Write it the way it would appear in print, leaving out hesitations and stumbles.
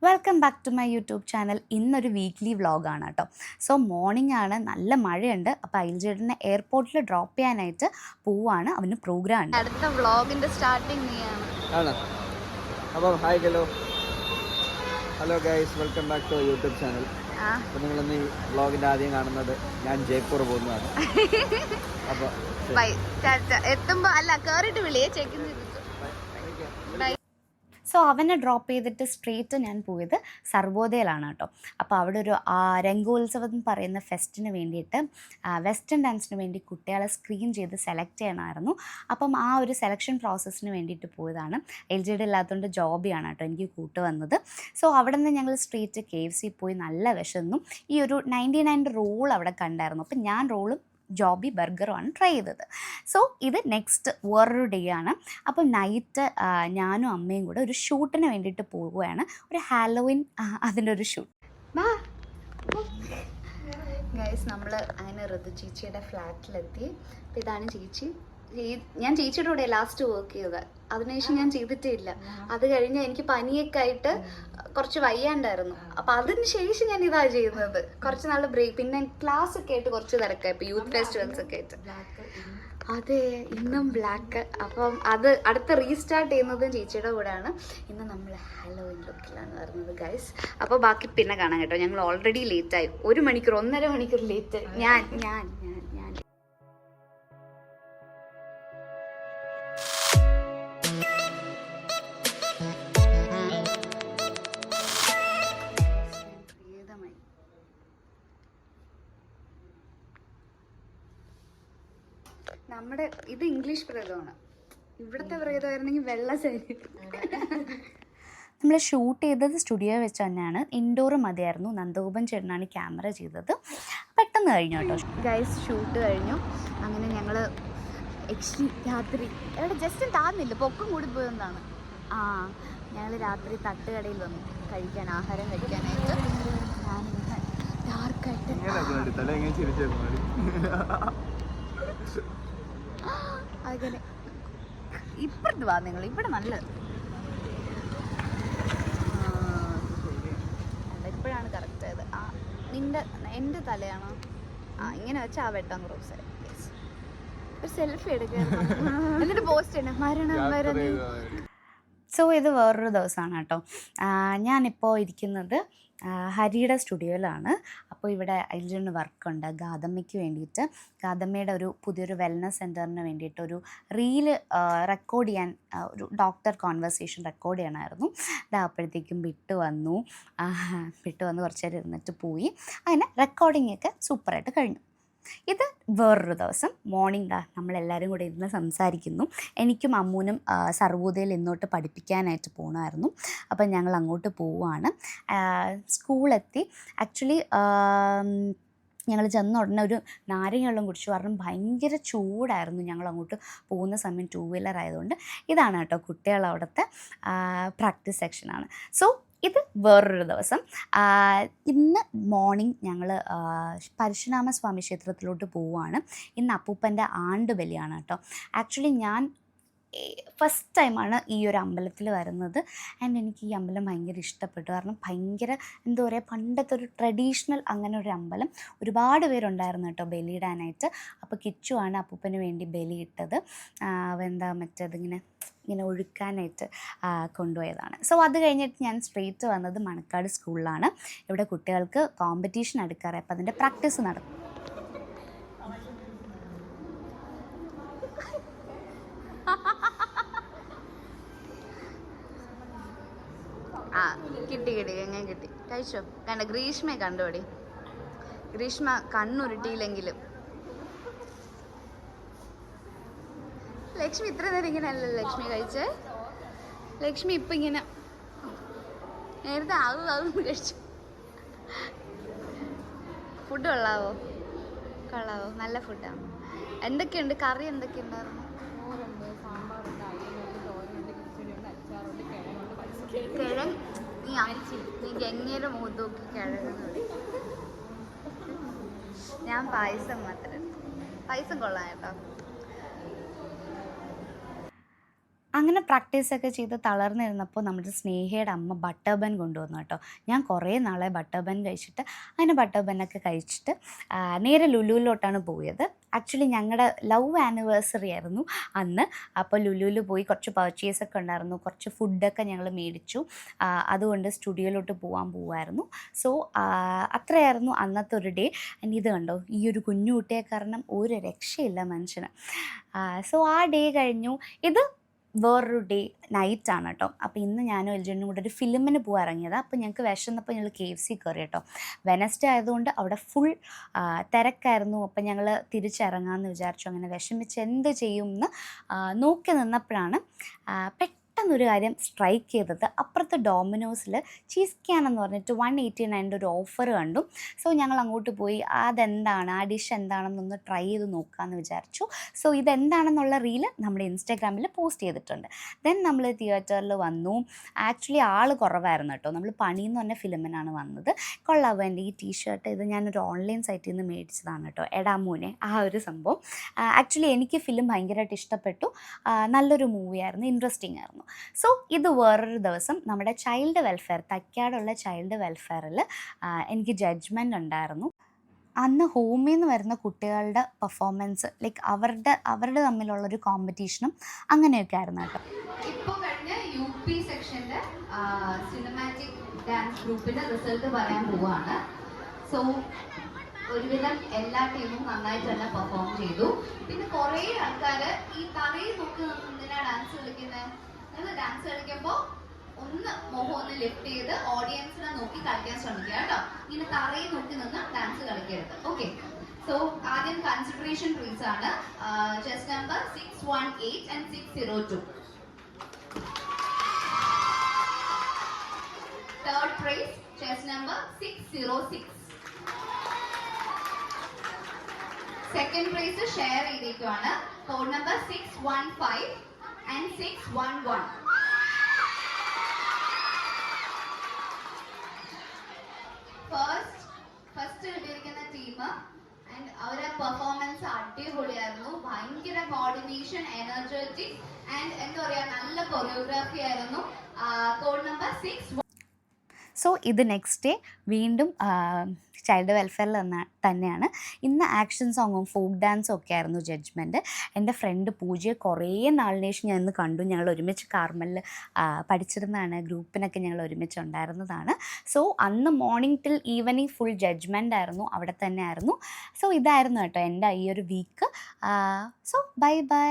Welcome back to my YouTube channel. ഇന്നൊരു weekly വ്ളോഗാണ് കേട്ടോ. സോ മോർണിംഗ് ആണ്, നല്ല മഴയുണ്ട്. അപ്പോൾ അയൽജേട്ടനെ എയർപോർട്ടിൽ ഡ്രോപ്പ് ചെയ്യാനായിട്ട് പോവാണ്. അവന് പ്രോഗ്രാം ഉണ്ട്. അടുത്ത വ്ളോഗിൻ്റെ സ്റ്റാർട്ടിങ് നീയാണ്. അപ്പോൾ hi hello guys, welcome back to YouTube channel. അപ്പോൾ നിങ്ങളിന്ന് ഈ വ്ളോഗിൻ്റെ ആദ്യം കാണുന്നത് ഞാൻ ജയ്പൂർ പോകുന്നതാണ്. അപ്പോൾ എത്തുമ്പോൾ അല്ല കയറിയിട്ട് വിളിയേ ചെക്കിങ്. സോ അവനെ ഡ്രോപ്പ് ചെയ്തിട്ട് സ്ട്രേറ്റ് ഞാൻ പോയത് സർവോദയയിലാണ് കേട്ടോ. അപ്പോൾ അവിടെ ഒരു രംഗോത്സവം എന്ന് പറയുന്ന ഫെസ്റ്റിന് വേണ്ടിയിട്ട് വെസ്റ്റേൺ ഡാൻസിന് വേണ്ടി കുട്ടികളെ സ്ക്രീൻ ചെയ്ത് സെലക്ട് ചെയ്യണമായിരുന്നു. അപ്പം ആ ഒരു സെലക്ഷൻ പ്രോസസ്സിന് വേണ്ടിയിട്ട് പോയതാണ്. LGD ഇല്ലാത്തതുകൊണ്ട് ജോബിയാണ് കേട്ടോ എനിക്ക് കൂട്ട് വന്നത്. സോ അവിടെ നിന്ന് ഞങ്ങൾ സ്ട്രേറ്റ് KFC പോയി നല്ല വിശന്നു. ഈ ഒരു 99 റോൾ അവിടെ കണ്ടായിരുന്നു. അപ്പം ഞാൻ റോളും ജോബി ബർഗറുമാണ് ട്രൈ ചെയ്തത്. സോ ഇത് നെക്സ്റ്റ് വേറൊരു ഡേ ആണ്. അപ്പോൾ നൈറ്റ് ഞാനും അമ്മയും കൂടെ ഒരു ഷൂട്ടിന് വേണ്ടിയിട്ട് പോവുകയാണ്. ഒരു ഹാലോവിൻ അതിൻ്റെ ഒരു ഷൂട്ട്. ഗൈസ്, നമ്മൾ അങ്ങനെ ഋതു ചേച്ചിയുടെ ഫ്ലാറ്റിലെത്തി. അപ്പോൾ ഇതാണ് ചേച്ചി. ഞാൻ ചേച്ചിയുടെ കൂടെ ലാസ്റ്റ് വർക്ക് ചെയ്തത്. അതിനുശേഷം ഞാൻ ചെയ്തിട്ടേ ഇല്ല. അത് കഴിഞ്ഞ് എനിക്ക് പനിയൊക്കെ ആയിട്ട് കുറച്ച് വയ്യാണ്ടായിരുന്നു. അപ്പം അതിന് ശേഷം ഞാൻ ഇതാ ചെയ്യുന്നത്. കുറച്ച് നാൾ ബ്രേക്ക്, പിന്നെ ക്ലാസ് ഒക്കെ ആയിട്ട് കുറച്ച് തിരക്കായി. ഇപ്പോൾ യൂത്ത് ഫെസ്റ്റിവൽസ് ഒക്കെ ആയിട്ട്. അതെ, ഇന്നും ബ്ലാക്ക്. അപ്പം അത് അടുത്ത റീസ്റ്റാർട്ട് ചെയ്യുന്നതും ചേച്ചിയുടെ കൂടെയാണ്. ഇന്ന് നമ്മൾ ഹാലോവിൻ ലുക്കിലാണ് വരുന്നത് ഗൈസ്. അപ്പോൾ ബാക്കി പിന്നെ കാണാം കേട്ടോ. ഞങ്ങൾ ഓൾറെഡി ലേറ്റായി. 1 മണിക്കൂർ 1.5 മണിക്കൂർ ലേറ്റ്. ഞാൻ നമ്മുടെ ഇത് ഇംഗ്ലീഷ് പ്രേതമാണ്. ഇവിടുത്തെ പ്രേതമായിരുന്നെങ്കിൽ വെള്ള ശരി. നമ്മൾ ഷൂട്ട് ചെയ്തത് സ്റ്റുഡിയോ വെച്ച് തന്നെയാണ്. ഇൻഡോർ മതിയായിരുന്നു. നന്ദഗോപൻ ചേട്ടനാണ് ക്യാമറ ചെയ്തത്. പെട്ടെന്ന് കഴിഞ്ഞു കേട്ടോ ഗൈസ്. ഷൂട്ട് കഴിഞ്ഞു. അങ്ങനെ ഞങ്ങൾ രാത്രി എവിടെ ജസ്റ്റ് താന്നില്ല, പൊക്കം കൂടി പോയതാണ്. ഞങ്ങൾ രാത്രി തട്ടുകടയിൽ വന്നു കഴിക്കാൻ, ആഹാരം കഴിക്കാനായിട്ട്. ഞാനിങ്ങനെ ഡാർക്കായിട്ട് അങ്ങനെ ഇപ്പുറത്ത് വാ നിങ്ങൾ. ഇവിടെ നല്ല ഇപ്പോഴാണ് കറക്റ്റ് ആയത്. എൻ്റെ തലയാണോ? ഇങ്ങനെ വെച്ചാൽ ആ വെട്ടാൻ ക്രോസ് ആയി. ഒരു സെൽഫി എടുക്കുക എന്നിട്ട് പോസ്റ്റ് ചെയ്യണം, മരണം. സോ ഇത് വേറൊരു ദിവസമാണ് കേട്ടോ. ഞാനിപ്പോൾ ഇരിക്കുന്നത് ഹരിയുടെ സ്റ്റുഡിയോയിലാണ്. അപ്പോൾ ഇവിടെ അതിലൊരു വർക്കുണ്ട് ഗാതമ്മയ്ക്ക് വേണ്ടിയിട്ട്. ഗാതമ്മയുടെ പുതിയൊരു വെൽനസ് സെൻറ്ററിന് വേണ്ടിയിട്ട് ഒരു റീല് റെക്കോർഡ് ചെയ്യാൻ, ഒരു ഡോക്ടർ കോൺവെർസേഷൻ റെക്കോർഡ് ചെയ്യണമായിരുന്നു. അപ്പോഴത്തേക്കും വിട്ട് വന്നു കുറച്ച് നേരം ഇരുന്നിട്ട് പോയി. അങ്ങനെ റെക്കോർഡിംഗ് ഒക്കെ സൂപ്പറായിട്ട് കഴിഞ്ഞു. ഇത് വേറൊരു ദിവസം മോർണിംഗ് നമ്മളെല്ലാവരും കൂടെ ഇരുന്ന് സംസാരിക്കുന്നു. എനിക്കും അമ്മൂനും സർവോദയയിൽ ഇന്നോട്ട് പഠിപ്പിക്കാനായിട്ട് പോകണമായിരുന്നു. അപ്പം ഞങ്ങൾ അങ്ങോട്ട് പോവുകയാണ്. സ്കൂളെത്തി. ആക്ച്വലി ഞങ്ങൾ ചെന്ന ഉടനെ ഒരു നാരങ്ങ വെള്ളം കുടിച്ചു. കാരണം ഭയങ്കര ചൂടായിരുന്നു. ഞങ്ങൾ അങ്ങോട്ട് പോകുന്ന സമയം 2 വീലർ ആയതുകൊണ്ട്. ഇതാണ് കേട്ടോ കുട്ടികളവിടുത്തെ പ്രാക്ടീസ് സെക്ഷനാണ്. സോ ഇത് വേറൊരു ദിവസം. ഇന്ന് മോർണിംഗ് ഞങ്ങൾ പരശുരാമസ്വാമി ക്ഷേത്രത്തിലോട്ട് പോവുകയാണ്. ഇന്ന് അപ്പൂപ്പൻ്റെ ആണ്ടുബലിയാണ് കേട്ടോ. ആക്ച്വലി ഞാൻ ഫസ്റ്റ് ടൈമാണ് ഈ ഒരു അമ്പലത്തിൽ വരുന്നത്. ആൻഡ് എനിക്ക് ഈ അമ്പലം ഭയങ്കര ഇഷ്ടപ്പെട്ടു. കാരണം ഭയങ്കര എന്താ പറയുക, പണ്ടത്തെ ഒരു ട്രഡീഷണൽ അങ്ങനെ ഒരു അമ്പലം. ഒരുപാട് പേരുണ്ടായിരുന്നു കേട്ടോ ബലിയിടാനായിട്ട്. അപ്പോൾ കിച്ചുവാണ് അപ്പൂപ്പന് വേണ്ടി ബലിയിട്ടത്. ഇങ്ങനെ ഒഴുക്കാനായിട്ട് കൊണ്ടുപോയതാണ്. സോ അത് കഴിഞ്ഞിട്ട് ഞാൻ സ്ട്രേറ്റ് വന്നത് മണക്കാട് സ്കൂളിലാണ്. ഇവിടെ കുട്ടികൾക്ക് കോമ്പറ്റീഷൻ എടുക്കാറ്. അപ്പോൾ അതിൻ്റെ പ്രാക്ടീസ് നടക്കും. കിട്ടി എങ്ങനെ കിട്ടി കഴിച്ചോ? കണ്ട ഗ്രീഷ്മയെ കണ്ടുപടി. ഗ്രീഷ്മ കണ്ണുരുട്ടിയില്ലെങ്കിലും ലക്ഷ്മി ഇത്ര നേരം ഇങ്ങനെ അല്ലല്ലോ ലക്ഷ്മി കഴിച്ചേ. ലക്ഷ്മി ഇപ്പം ഇങ്ങനെ നേരത്തെ ആവും കഴിച്ചു. ഫുഡ് കൊള്ളാവോ? നല്ല ഫുഡാണ്. എന്തൊക്കെയുണ്ട്? കറി എന്തൊക്കെയുണ്ടായിരുന്നു? കിഴങ്ങ് നീ ഗംഗയുടെ മുഖത്ത് നോക്കി കിഴങ്ങ്. ഞാൻ പായസം മാത്രം. പായസം കൊള്ളാം കേട്ടോ. അങ്ങനെ പ്രാക്ടീസൊക്കെ ചെയ്ത് തളർന്നിരുന്നപ്പോൾ നമ്മുടെ സ്നേഹയുടെ അമ്മ ബട്ടർ ബൻ കൊണ്ടുവന്നു കേട്ടോ. ഞാൻ കുറേ നാളെ ബട്ടർ ബൻ കഴിച്ചിട്ട് അങ്ങനെ ബട്ടർ ബന്നൊക്കെ കഴിച്ചിട്ട് നേരെ ലുലുവിലോട്ടാണ് പോയത്. ആക്ച്വലി ഞങ്ങളുടെ ലവ് ആനിവേഴ്സറി ആയിരുന്നു അന്ന്. അപ്പോൾ ലുലുവിൽ പോയി കുറച്ച് പർച്ചേസൊക്കെ ഉണ്ടായിരുന്നു, കുറച്ച് ഫുഡൊക്കെ ഞങ്ങൾ മേടിച്ചു. അതുകൊണ്ട് സ്റ്റുഡിയോയിലോട്ട് പോവായിരുന്നു. സോ അത്രയായിരുന്നു അന്നത്തെ ഒരു ഡേ. ഇത് കണ്ടോ, ഈ ഒരു കുഞ്ഞു കുട്ടിയെ കാരണം ഒരു രക്ഷയില്ല മനുഷ്യന്. സോ ആ ഡേ കഴിഞ്ഞു. ഇത് വേറൊരു ഡേ നൈറ്റാണ് കേട്ടോ. അപ്പോൾ ഇന്ന് ഞാനും എൽജനും കൂടെ ഒരു ഫിലിമിന് പോകാൻ ഇറങ്ങിയത്. അപ്പോൾ ഞങ്ങൾക്ക് വിശന്നപ്പോൾ ഞങ്ങൾ KFC കയറി കേട്ടോ. വെനസ്ഡേ ആയതുകൊണ്ട് അവിടെ ഫുൾ തിരക്കായിരുന്നു. അപ്പോൾ ഞങ്ങൾ തിരിച്ചിറങ്ങാമെന്ന് വിചാരിച്ചു. അങ്ങനെ വിഷമിച്ച് എന്ത് ചെയ്യുമെന്ന് നോക്കി നിന്നപ്പോഴാണ് പെട്ടെന്നൊരു കാര്യം സ്ട്രൈക്ക് ചെയ്തത്. അപ്പുറത്ത് ഡോമിനോസിൽ ചീസ് ക്യാൻ എന്ന് പറഞ്ഞിട്ട് 189 ഒരു ഓഫർ കണ്ടു. സോ ഞങ്ങൾ അങ്ങോട്ട് പോയി അതെന്താണ്, ആ ഡിഷ് എന്താണെന്നൊന്ന് ട്രൈ ചെയ്ത് നോക്കാമെന്ന് വിചാരിച്ചു. സോ ഇതെന്താണെന്നുള്ള റീല് നമ്മുടെ ഇൻസ്റ്റാഗ്രാമിൽ പോസ്റ്റ് ചെയ്തിട്ടുണ്ട്. ദെൻ നമ്മൾ തിയേറ്ററിൽ വന്നു. ആക്ച്വലി ആൾ കുറവായിരുന്നു കേട്ടോ. നമ്മൾ പണി എന്ന് പറഞ്ഞ ഫിലിമിനാണ് വന്നത്. കൊള്ളാവോ എൻ്റെ ഈ ടീഷർട്ട്? ഇത് ഞാനൊരു ഓൺലൈൻ സൈറ്റിൽ നിന്ന് മേടിച്ചതാണ് കേട്ടോ, എടാമൂനെ ആ ഒരു സംഭവം. ആക്ച്വലി എനിക്ക് ഫിലിം ഭയങ്കരമായിട്ട് ഇഷ്ടപ്പെട്ടു. നല്ലൊരു മൂവിയായിരുന്നു, ഇൻട്രസ്റ്റിംഗ് ആയിരുന്നു. സോ ഇത് വേറൊരു ദിവസം നമ്മുടെ ചൈൽഡ് വെൽഫെയർ, തൈക്കാടുള്ള ചൈൽഡ് വെൽഫെയറിൽ എനിക്ക് ജഡ്ജ്മെൻ്റ് ഉണ്ടായിരുന്നു. അന്ന് ഹോമിൽ നിന്ന് വരുന്ന കുട്ടികളുടെ പെർഫോമൻസ്, ലൈക്ക് അവരുടെ തമ്മിലുള്ളൊരു കോമ്പറ്റീഷനും അങ്ങനെയൊക്കെ ആയിരുന്നു കേട്ടോ. ഇപ്പോൾ കഴിഞ്ഞ UP സെക്ഷൻ്റെ സിനിമാറ്റിക് ഡാൻസ് ഗ്രൂപ്പിൻ്റെ റിസൾട്ട് പറയാൻ പോവുകയാണ്. സോ ഒരുവിധം എല്ലാ ടീമും നന്നായിട്ട് തന്നെ പെർഫോം ചെയ്തു. പിന്നെ കുറേ ആൾക്കാർ ഈ തറയിൽ നോക്കി എന്തിനാ ഡാൻസ് കളിക്കുന്നത്? ഡാൻസ് കളിക്കുമ്പോൾ ഒന്ന് മുഖം ഒന്ന് ലിഫ്റ്റ് ചെയ്ത് ഓഡിയൻസിനെ നോക്കി കളിക്കാൻ ശ്രമിക്കുക കേട്ടോ. ഇങ്ങനെ തറയിൽ നോക്കി നിന്ന് ഡാൻസ് കളിക്കരുത്. ഓക്കെ, സോ ആദ്യം കൺസിഡറേഷൻ പ്രീസ് ആണ്. Chest number 618 and 602. Third prize chest number 606. Second prize share ചെയ്തേക്കുവാണ്. Code number 615 and 611. ഫസ്റ്റ് കിട്ടിയിരിക്കുന്ന ടീം ആൻഡ് അവരുടെ പെർഫോമൻസ് അടിപൊളിയായിരുന്നു. ഭയങ്കര കോർഡിനേഷൻ, എനർജറ്റിക് ആൻഡ് എന്താ പറയുക, നല്ല കൊറിയോഗ്രാഫി ആയിരുന്നു. Code number 6. സോ ഇത് നെക്സ്റ്റ് ഡേ വീണ്ടും ചൈൽഡ് വെൽഫെയറിൽ തന്നെയാണ്. ഇന്ന് ആക്ഷൻ സോങ്ങും ഫോക്ക് ഡാൻസും ഒക്കെ ആയിരുന്നു ജഡ്ജ്മെൻറ്റ്. എൻ്റെ ഫ്രണ്ട് പൂജയെ കുറേ നാളിന് ശേഷം ഞാൻ ഇന്ന് കണ്ടു. ഞങ്ങൾ ഒരുമിച്ച് കാർമലിൽ പഠിച്ചിരുന്നതാണ്. ഗ്രൂപ്പിനൊക്കെ ഞങ്ങൾ ഒരുമിച്ചുണ്ടായിരുന്നതാണ്. സോ അന്ന് morning till evening full judgement ആയിരുന്നു, അവിടെ തന്നെ ആയിരുന്നു. സോ ഇതായിരുന്നു കേട്ടോ എൻ്റെ ഈ ഒരു വീക്ക്. So bye bye.